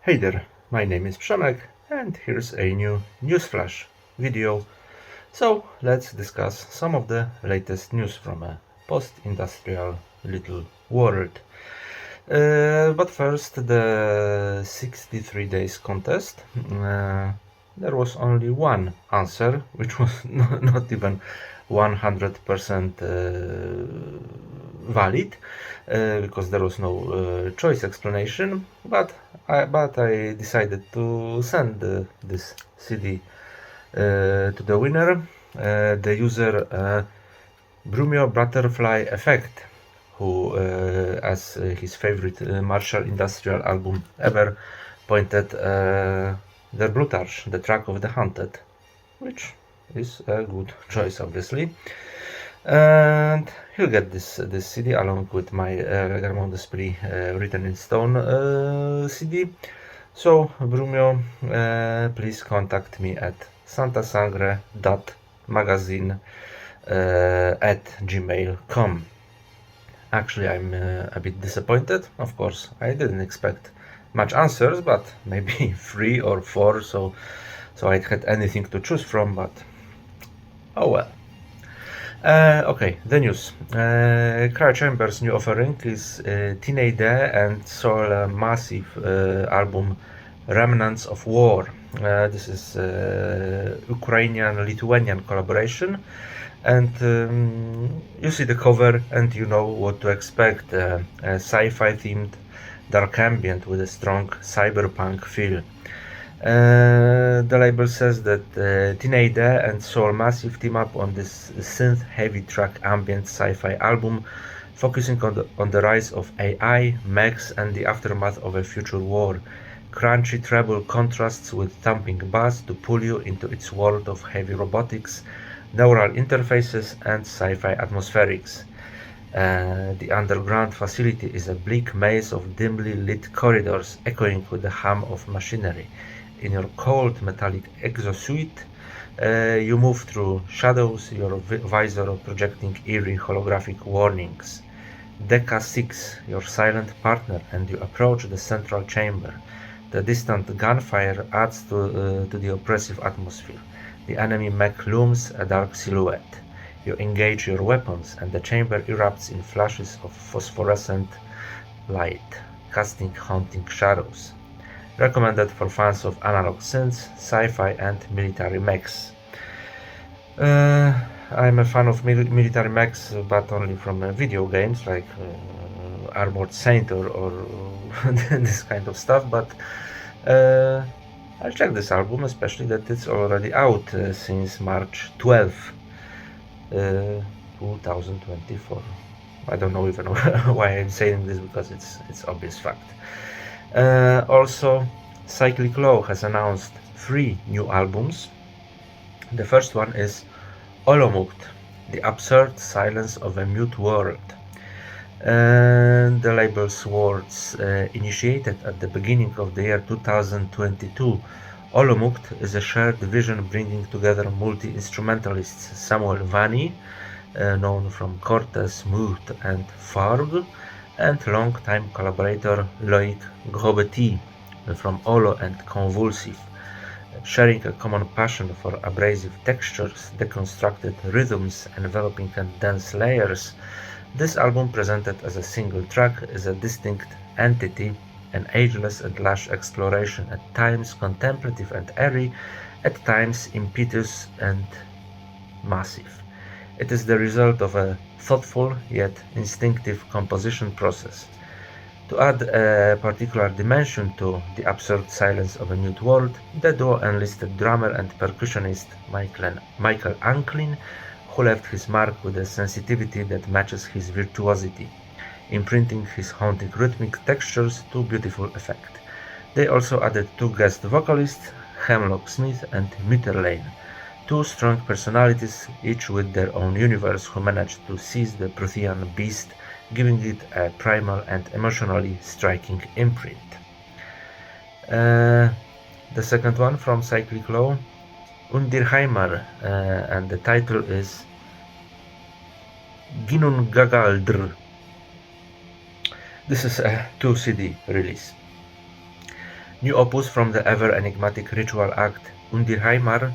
Hey there, my name is Przemek and here's a new Newsflash video. So let's discuss some of the latest news from a post-industrial little world. But first, the 63 days contest. There was only one answer, which was not even 100% valid, because there was no choice explanation. But I decided to send this CD to the winner, the user Brumio Butterfly Effect, who, as his favorite martial industrial album ever, pointed Der Blutarch, the track of the hunted, which is a good choice, obviously. And he'll get this CD along with my Garmon Desprit Written in Stone CD. So, Brumio, please contact me at santasangre.magazine at gmail.com. Actually, I'm a bit disappointed. Of course, I didn't expect much answers, but maybe 3 or 4, so I had anything to choose from, but oh well. Okay, the news. Cryo Chamber's new offering is Teenade and Soul Massive album Remnants of War. This is Ukrainian-Lithuanian collaboration, and you see the cover and you know what to expect. A sci-fi themed dark ambient with a strong cyberpunk feel. The label says that Teenade and Soul Massive team up on this synth-heavy track ambient sci-fi album, focusing on the rise of AI, mechs, and the aftermath of a future war. Crunchy treble contrasts with thumping bass to pull you into its world of heavy robotics, neural interfaces, and sci-fi atmospherics. The underground facility is a bleak maze of dimly lit corridors echoing with the hum of machinery. In your cold metallic exosuit, you move through shadows, your visor projecting eerie holographic warnings. Deca 6, your silent partner, and you approach the central chamber. The distant gunfire adds to the oppressive atmosphere. The enemy mech looms, a dark silhouette. You engage your weapons, and the chamber erupts in flashes of phosphorescent light, casting haunting shadows. Recommended for fans of analog synths, sci-fi, and military mechs. I'm a fan of military mechs, but only from video games like Armored Saint or this kind of stuff. But I'll check this album, especially that it's already out since March 12th, 2024. I don't know even why I'm saying this, because it's obvious fact. Also, Cyclic Law has announced 3 new albums. The first one is Olomukt, the absurd silence of a mute world. And the label's words, initiated at the beginning of the year 2022, Olomukt is a shared vision bringing together multi-instrumentalists Samuel Vanni, known from Cortez, Moot and Farg, and long-time collaborator Loic Grobetti from Olo and Convulsive. Sharing a common passion for abrasive textures, deconstructed rhythms, enveloping and dense layers, this album, presented as a single track, is a distinct entity, an ageless and lush exploration, at times contemplative and airy, at times impetuous and massive. It is the result of a thoughtful yet instinctive composition process. To add a particular dimension to the absurd silence of a mute world, the duo enlisted drummer and percussionist Michael Anklin, who left his mark with a sensitivity that matches his virtuosity, imprinting his haunting rhythmic textures to beautiful effect. They also added 2 guest vocalists, Hemlock Smith and Mitterlane, 2 strong personalities, each with their own universe, who managed to seize the Prothean beast, giving it a primal and emotionally striking imprint. The second one from Cyclic Law, Undirheimer, and the title is Ginungagaldr. This is a 2 CD release. New opus from the ever enigmatic ritual act Undirheimar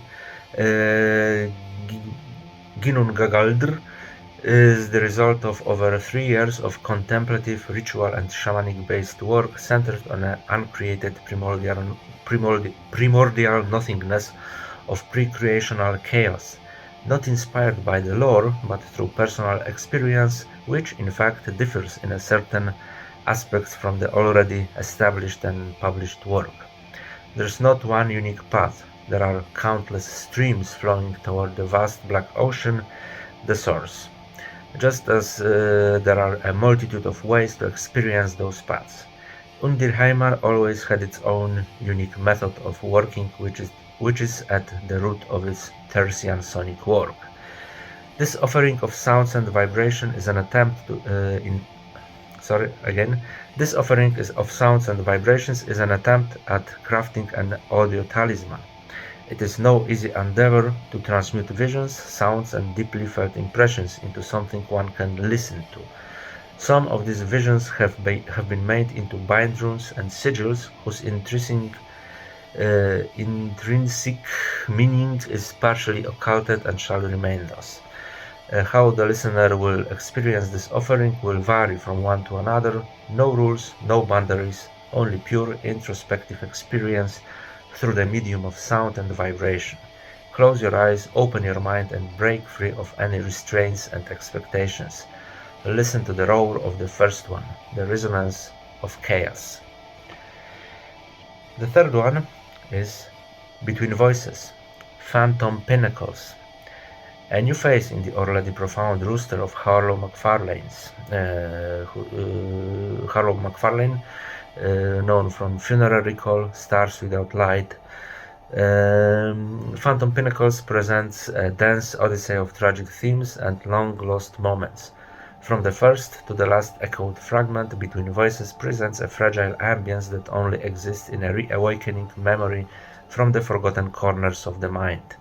Ginnungagaldr is the result of over 3 years of contemplative, ritual and shamanic-based work centered on an uncreated primordial nothingness of pre-creational chaos, not inspired by the lore, but through personal experience, which in fact differs in a certain aspects from the already established and published work. There's not one unique path, there are countless streams flowing toward the vast black ocean, the source. Just as there are a multitude of ways to experience those paths. Undirheimar always had its own unique method of working, which is at the root of its Tertian sonic work. This offering of sounds and vibration is an attempt to This offering of sounds and vibrations is an attempt at crafting an audio talisman. It is no easy endeavor to transmute visions, sounds, and deeply felt impressions into something one can listen to. Some of these visions have been made into bind runes and sigils whose intrinsic meaning is partially occulted and shall remain thus. How the listener will experience this offering will vary from one to another. No rules, no boundaries, only pure introspective experience through the medium of sound and vibration. Close your eyes, open your mind, and break free of any restraints and expectations. Listen to the roar of the first one, the resonance of chaos. The third one is Between Voices, Phantom Pinnacles. A new face in the already profound roster of Harlow McFarlane, known from Funeral Recall, Stars Without Light. Phantom Pinnacles presents a dense odyssey of tragic themes and long-lost moments. From the first to the last echoed fragment, Between Voices presents a fragile ambience that only exists in a reawakening memory from the forgotten corners of the mind.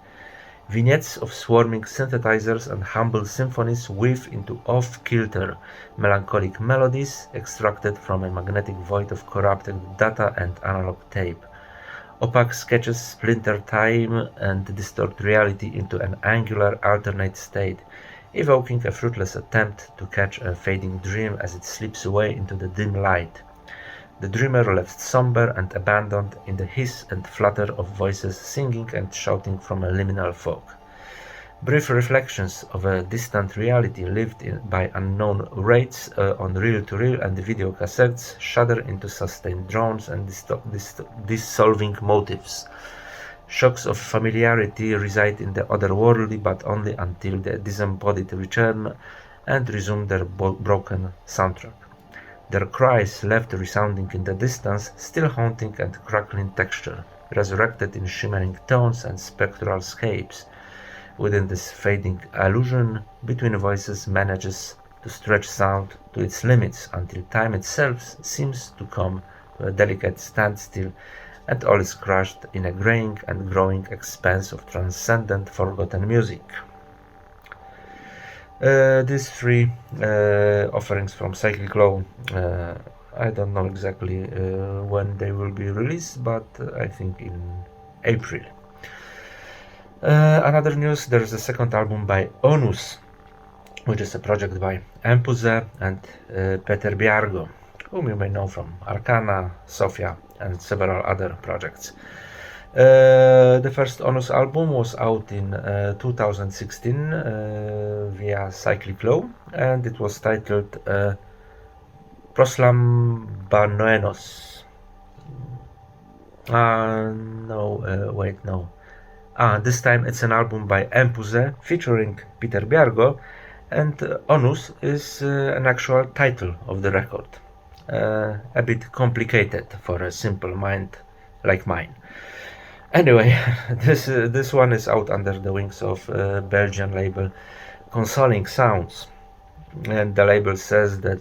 Vignettes of swarming synthesizers and humble symphonies weave into off-kilter, melancholic melodies extracted from a magnetic void of corrupted data and analog tape. Opaque sketches splinter time and distort reality into an angular alternate state, evoking a fruitless attempt to catch a fading dream as it slips away into the dim light. The dreamer left somber and abandoned in the hiss and flutter of voices singing and shouting from a liminal fog. Brief reflections of a distant reality lived by unknown rates on reel-to-reel and video cassettes shudder into sustained drones and dissolving motifs. Shocks of familiarity reside in the otherworldly, but only until the disembodied return and resume their broken soundtrack. Their cries left resounding in the distance, still haunting and crackling texture, resurrected in shimmering tones and spectral scapes. Within this fading illusion, Between Voices manages to stretch sound to its limits until time itself seems to come to a delicate standstill and all is crushed in a graying and growing expanse of transcendent forgotten music. These three offerings from Cyclic Law, I don't know exactly when they will be released, but I think in April. Another news, there is a second album by Onus, which is a project by Empuze and Peter Biargo, whom you may know from Arcana, Sofia, and several other projects. The first Onus album was out in 2016 via Cyclic Law, and it was titled Proslambanoenos. This time it's an album by Empuze featuring Peter Biargo, and Onus is an actual title of the record. A bit complicated for a simple mind like mine. Anyway, this one is out under the wings of Belgian label Consoling Sounds, and the label says that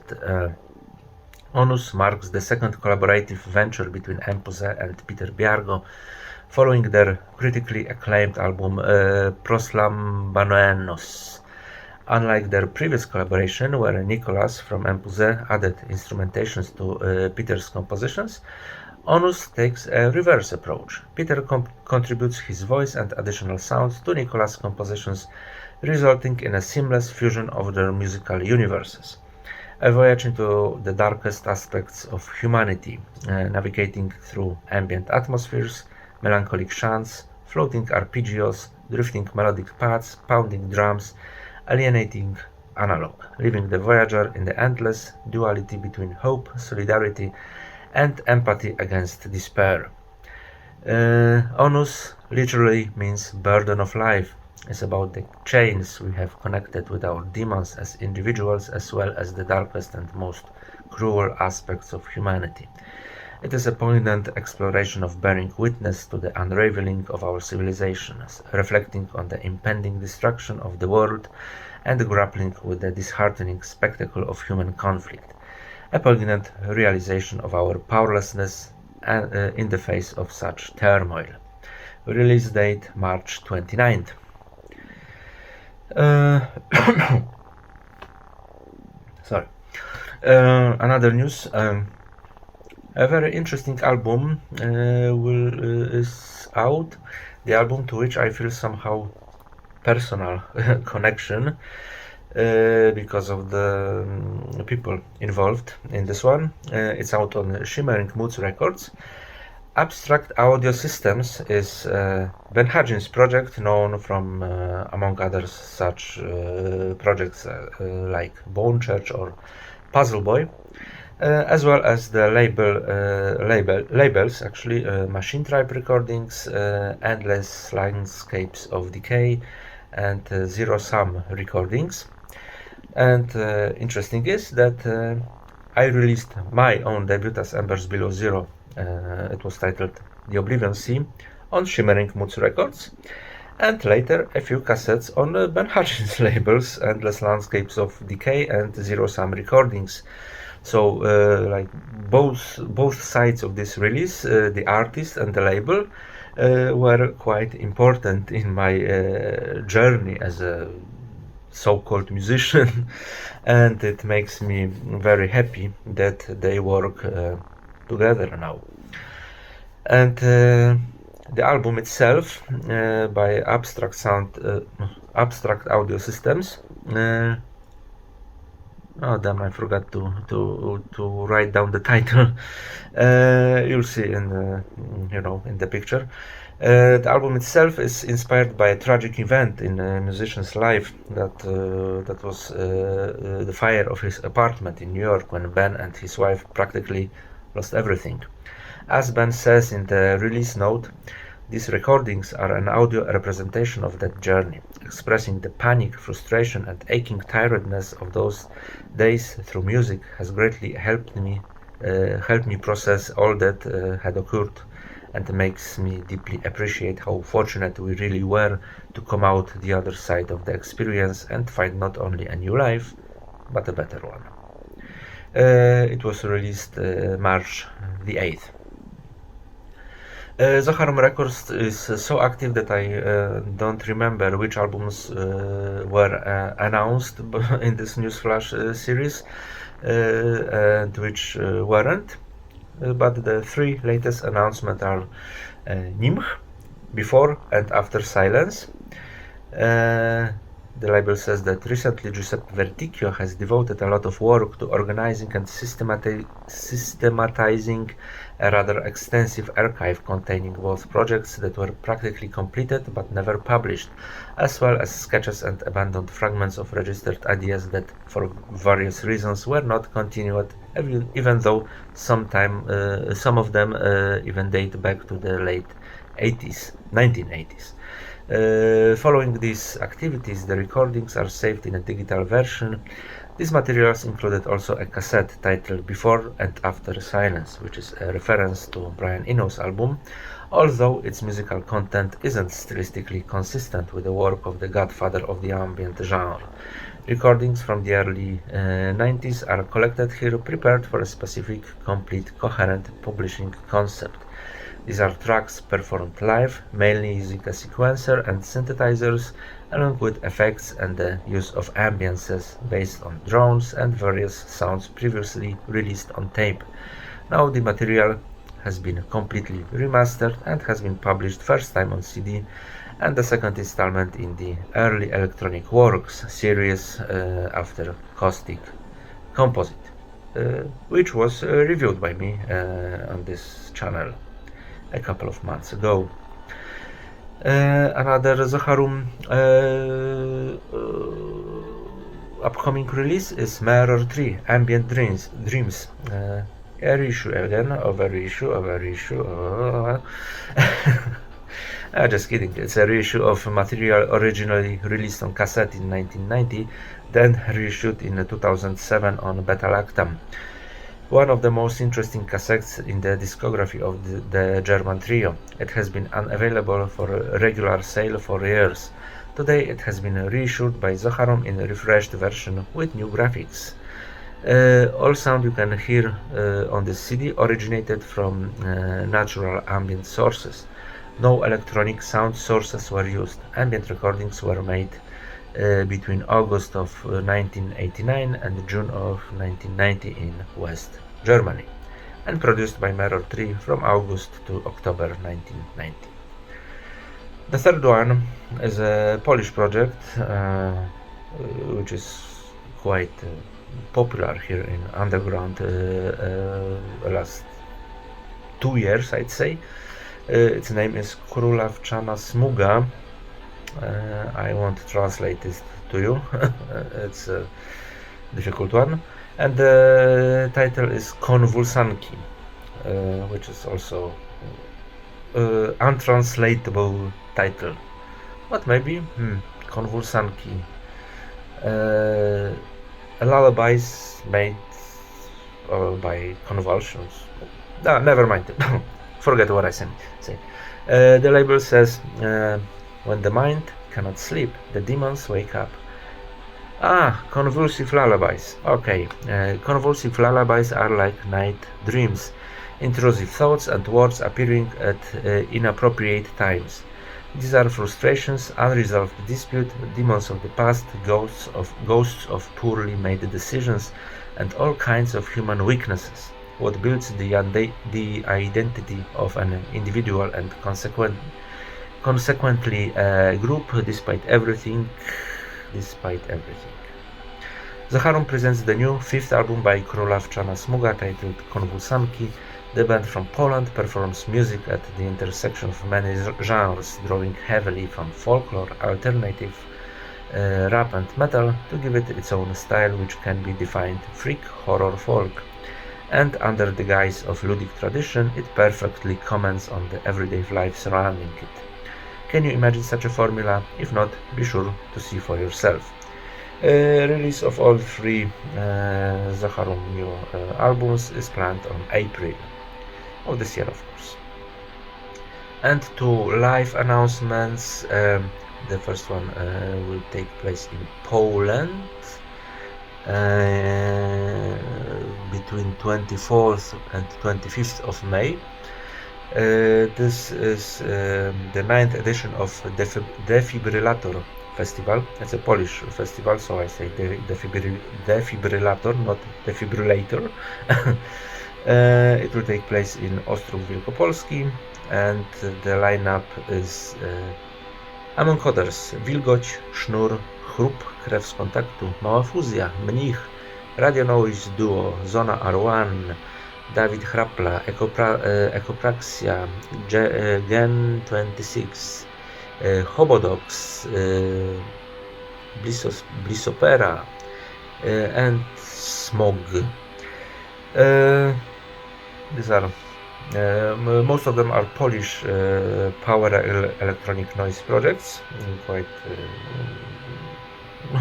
Onus marks the second collaborative venture between Empuze and Peter Biargo, following their critically acclaimed album Proslambanoenos. Unlike their previous collaboration, where Nicolas from Empuze added instrumentations to Peter's compositions, Onus takes a reverse approach. Peter contributes his voice and additional sounds to Nicholas' compositions, resulting in a seamless fusion of their musical universes. A voyage into the darkest aspects of humanity, navigating through ambient atmospheres, melancholic chants, floating arpeggios, drifting melodic paths, pounding drums, alienating analog, leaving the voyager in the endless duality between hope, solidarity, and empathy against despair. Onus literally means burden of life. It's about the chains we have connected with our demons as individuals, as well as the darkest and most cruel aspects of humanity. It is a poignant exploration of bearing witness to the unraveling of our civilizations, reflecting on the impending destruction of the world and grappling with the disheartening spectacle of human conflict. A poignant realization of our powerlessness in the face of such turmoil. Release date March 29th. Sorry. Another news. A very interesting album is out. The album to which I feel somehow personal connection because of the people involved in this one. It's out on Shimmering Moods Records. Abstract Audio Systems is Ben Hagins' project, known from, among others, such projects like Bone Church or Puzzle Boy, as well as the labels, actually, Machine Tribe Recordings, Endless Landscapes of Decay, and Zero Sum Recordings. And interesting is that I released my own debut as Embers Below Zero. It was titled The Oblivion Sea on Shimmering Moods Records, and later a few cassettes on Ben Hagins' labels, Endless Landscapes of Decay and Zero Sum Recordings. So like both sides of this release, the artist and the label, were quite important in my journey as a so-called musician, and it makes me very happy that they work together now. And the album itself, by Abstract Audio Systems. Oh damn! I forgot to write down the title. You'll see in the picture. The album itself is inspired by a tragic event in a musician's life that was the fire of his apartment in New York, when Ben and his wife practically lost everything. As Ben says in the release note, these recordings are an audio representation of that journey, expressing the panic, frustration, and aching tiredness of those days through music has greatly helped me process all that had occurred, and makes me deeply appreciate how fortunate we really were to come out the other side of the experience and find not only a new life, but a better one. It was released March the 8th. Zoharom Records is so active that I don't remember which albums were announced in this Newsflash series and which weren't. But the three latest announcements are Nimh, Before and After Silence. The label says that recently Giuseppe Verticchio has devoted a lot of work to organizing and systematizing a rather extensive archive containing both projects that were practically completed but never published, as well as sketches and abandoned fragments of registered ideas that, for various reasons, were not continued, even though some of them even date back to the late 1980s. Following these activities, the recordings are saved in a digital version. These materials included also a cassette titled Before and After Silence, which is a reference to Brian Eno's album, although its musical content isn't stylistically consistent with the work of the godfather of the ambient genre. Recordings from the early 90s are collected here, prepared for a specific, complete, coherent publishing concept. These are tracks performed live, mainly using a sequencer and synthesizers, along with effects and the use of ambiances based on drones and various sounds previously released on tape. Now the material has been completely remastered and has been published first time on CD, and the second installment in the Early Electronic Works series after Caustic Composite, which was reviewed by me on this channel a couple of months ago. Another Zacharum upcoming release is Mirror 3 Ambient Dreams. A reissue again, of a reissue, of a reissue. Just kidding. It's a reissue of material originally released on cassette in 1990, then reissued in 2007 on Beta-Lactam. One of the most interesting cassettes in the discography of the German trio. It has been unavailable for regular sale for years. Today it has been reissued by Zacharum in a refreshed version with new graphics. All sound you can hear on the CD originated from natural ambient sources. No electronic sound sources were used. Ambient recordings were made between August of 1989 and June of 1990 in West Germany, and produced by Mirror 3 from August to October 1990. The third one is a Polish project which is quite popular here in underground last 2 years, I'd say. Its name is Królewczana Smuga. I won't translate this to you. It's a difficult one. And the title is Konwulsanki, which is also untranslatable title. But maybe Konwulsanki. Lullabies made by convulsions. No, never mind. Forget what I say. The label says, when the mind cannot sleep, the demons wake up. Convulsive lullabies. Okay, convulsive lullabies are like night dreams, intrusive thoughts and words appearing at inappropriate times. These are frustrations, unresolved dispute, demons of the past, ghosts of poorly made decisions, and all kinds of human weaknesses. What builds the identity of an individual and consequently a group despite everything. Zacharum presents the new fifth album by Królewczana Smuga titled Konwulsanki. The band from Poland performs music at the intersection of many genres, drawing heavily from folklore, alternative, rap and metal to give it its own style, which can be defined freak, horror, folk. And under the guise of ludic tradition, it perfectly comments on the everyday life surrounding it. Can you imagine such a formula? If not, be sure to see for yourself. Release of all three Zacharum new albums is planned on April of this year, of course. And two live announcements. The first one will take place in Poland between 24th and 25th of May. This is the 9th edition of Defibrillator Festival. It's a Polish festival, so I say Defibrillator, not Defibrillator. It will take place in Ostrów Wielkopolski, and the lineup is among others Wilgoć, Sznur, Chrup, Krew z kontaktu, Mała fuzja, Mnich, Radio Noise Duo, Zona R1, Dawid Hrapla, Ekopraxia, Gen 26, Hobodox, Blissopera, and Smog. These are most of them are Polish power electronic noise projects, quite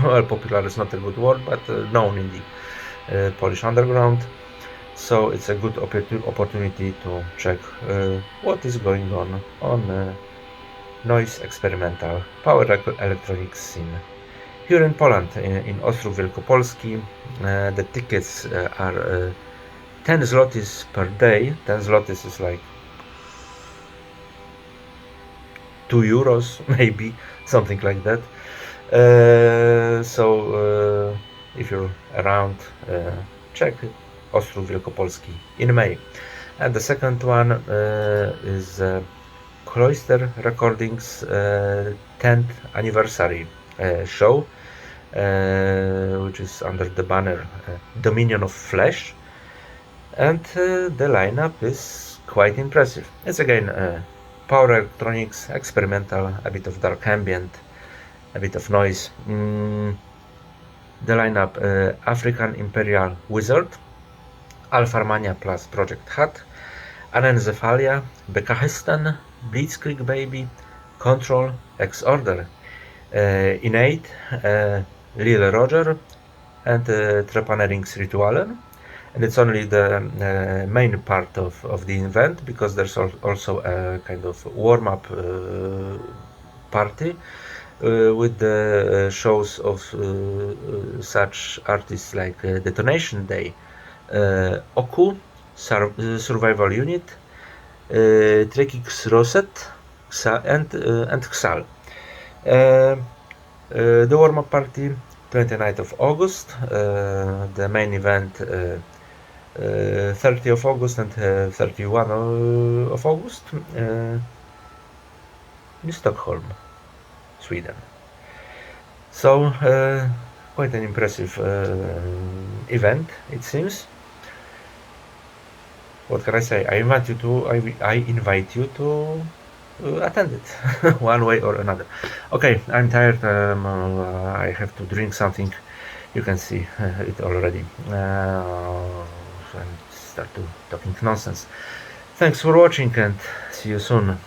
well, popular is not a good word, but known in the Polish underground. So it's a good opportunity to check what is going on noise experimental power electronics scene here in Poland, in Ostrów Wielkopolski. The tickets are 10 zlotys per day. 10 zlotys is like 2 euros, maybe something like that. So if you're around, check Ostrów Wielkopolski in May. And the second one is Cloister Recordings 10th anniversary show, which is under the banner Dominion of Flesh, and the lineup is quite impressive. It's again power electronics, experimental, a bit of dark ambient, a bit of noise. The lineup African Imperial Wizard, Alpharmania plus Project Hat, Anencephalia, Bekakistan, Blitzkrieg Baby, Control, X-Order, Innate, Lil Roger, and Trepannerings Ritualen. And it's only the main part of the event, because there's also a kind of warm-up party with the shows of such artists like Detonation Day, Oku, Survival Unit, Trekix Roset, and Xal. The warm-up party, 29th of August, the main event 30th of August and 31 of August in Stockholm, Sweden. So quite an impressive event, it seems. What can I say? I invite you to attend it one way or another. Okay, I'm tired. I have to drink something. You can see it already. And start to talking nonsense. Thanks for watching, and see you soon.